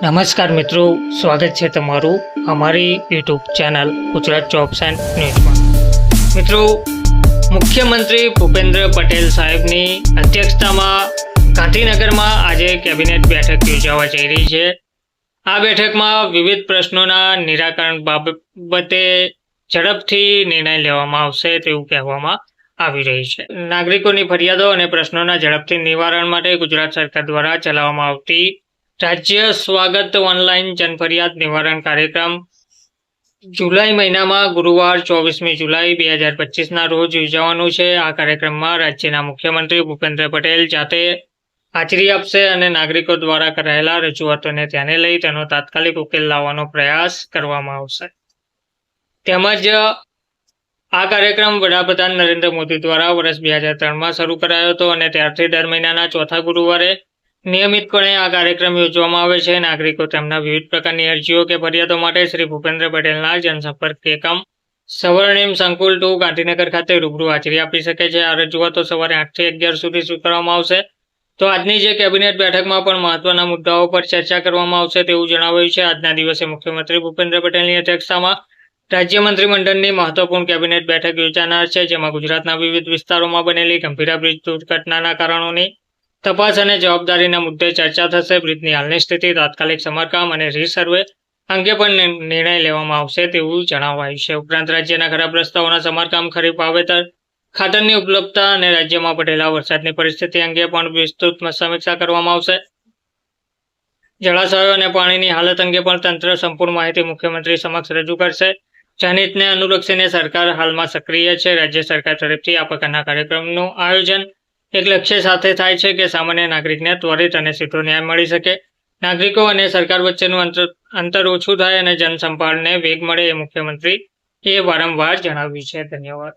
નમસ્કાર મિત્રો, સ્વાગત છે તમારું અમારી YouTube channel Gujarat jobs and ન્યૂઝમાં. મિત્રો, મુખ્યમંત્રી ભૂપેન્દ્ર પટેલ સાહેબની અધ્યક્ષતામાં ગાંધીનગરમાં આજે કેબિનેટ બેઠક યોજાવા જઈ રહી છે. આ બેઠકમાં વિવિધ પ્રશ્નોના નિરાકરણ બાબતે ઝડપથી નિર્ણય લેવામાં આવશે તેવું કહેવામાં આવી રહી છે. નાગરિકોની ફરિયાદો અને પ્રશ્નોના ઝડપથી નિવારણ માટે ગુજરાત સરકાર દ્વારા ચલાવવામાં આવતી રાજ્ય સ્વાગત ઓનલાઈન જનફરિયાદ નિવારણ કાર્યક્રમ જુલાઈ મહિનામાં ગુરુવાર 24મી જુલાઈ 2025ના રોજ યોજાવાનું છે. આ કાર્યક્રમમાં રાજ્યના મુખ્યમંત્રી ભૂપેન્દ્ર પટેલ જાતે હાજરી આપશે અને નાગરિકો દ્વારા કરાયેલા રજૂઆતોને ધ્યાને લઈ તેનો તાત્કાલિક ઉકેલ લાવવાનો પ્રયાસ કરવામાં આવશે. તેમજ આ કાર્યક્રમ વડાપ્રધાન નરેન્દ્ર મોદી દ્વારા વર્ષ 2003માં શરૂ કરાયો હતો અને ત્યારથી દર મહિનાના ચોથા ગુરુવારે નિયમિતપણે આ કાર્યક્રમ યોજવામાં આવે છે. નાગરિકો તેમના વિવિધ પ્રકારની અરજીઓ કે ફરિયાદો માટે શ્રી ભૂપેન્દ્ર પટેલના જનસંપર્ક એકમ સવર્ણિમ સંકુલ 2 ગાંધીનગર ખાતે રૂબરૂ હાજરી આપી શકે છે. આ રજૂઆતો સવારે 8 થી 11 સુધી સ્વીકારવામાં આવશે. તો આજની જે કેબિનેટ બેઠકમાં પણ મહત્વના મુદ્દાઓ પર ચર્ચા કરવામાં આવશે તેવું જણાવાયું છે. આજના દિવસે મુખ્યમંત્રી ભૂપેન્દ્ર પટેલની અધ્યક્ષતામાં રાજ્ય મંત્રીમંડળની મહત્વપૂર્ણ કેબિનેટ બેઠક યોજાનાર છે, જેમાં ગુજરાતના વિવિધ વિસ્તારોમાં બનેલી ગંભીરા બ્રિજ દુર્ઘટનાના કારણોની તપાસ અને જવાબદારીના મુદ્દે ચર્ચા થશે. બ્રિજની હાલની સ્થિતિ, તાત્કાલિક સમારકામ અને રીસર્વે અંગે પણ નિર્ણય લેવામાં આવશે તેવું જણાવાયું છે. ઉપરાંત રાજ્યના ખરાબ રસ્તાઓના સમારકામ, ખરીફ વાવેતર, ખાતરની ઉપલબ્ધતા અને રાજ્યમાં પડેલા વરસાદની પરિસ્થિતિ અંગે પણ વિસ્તૃત સમીક્ષા કરવામાં આવશે. જળાશયો અને પાણીની હાલત અંગે પણ તંત્ર સંપૂર્ણ માહિતી મુખ્યમંત્રી સમક્ષ રજૂ કરશે. જનહિતને અનુલક્ષીને સરકાર હાલમાં સક્રિય છે. રાજ્ય સરકાર તરફથી આ પ્રકારના કાર્યક્રમનું આયોજન એક લક્ષ્ય સાથે થાય છે કે સામાન્ય નાગરિકને ત્વરિત અને સીધો ન્યાય મળી શકે, નાગરિકો અને સરકાર વચ્ચેનું અંતર ઓછું થાય અને જનસંભાળને વેગ મળે એ મુખ્યમંત્રીએ વારંવાર જણાવ્યું છે. ધન્યવાદ.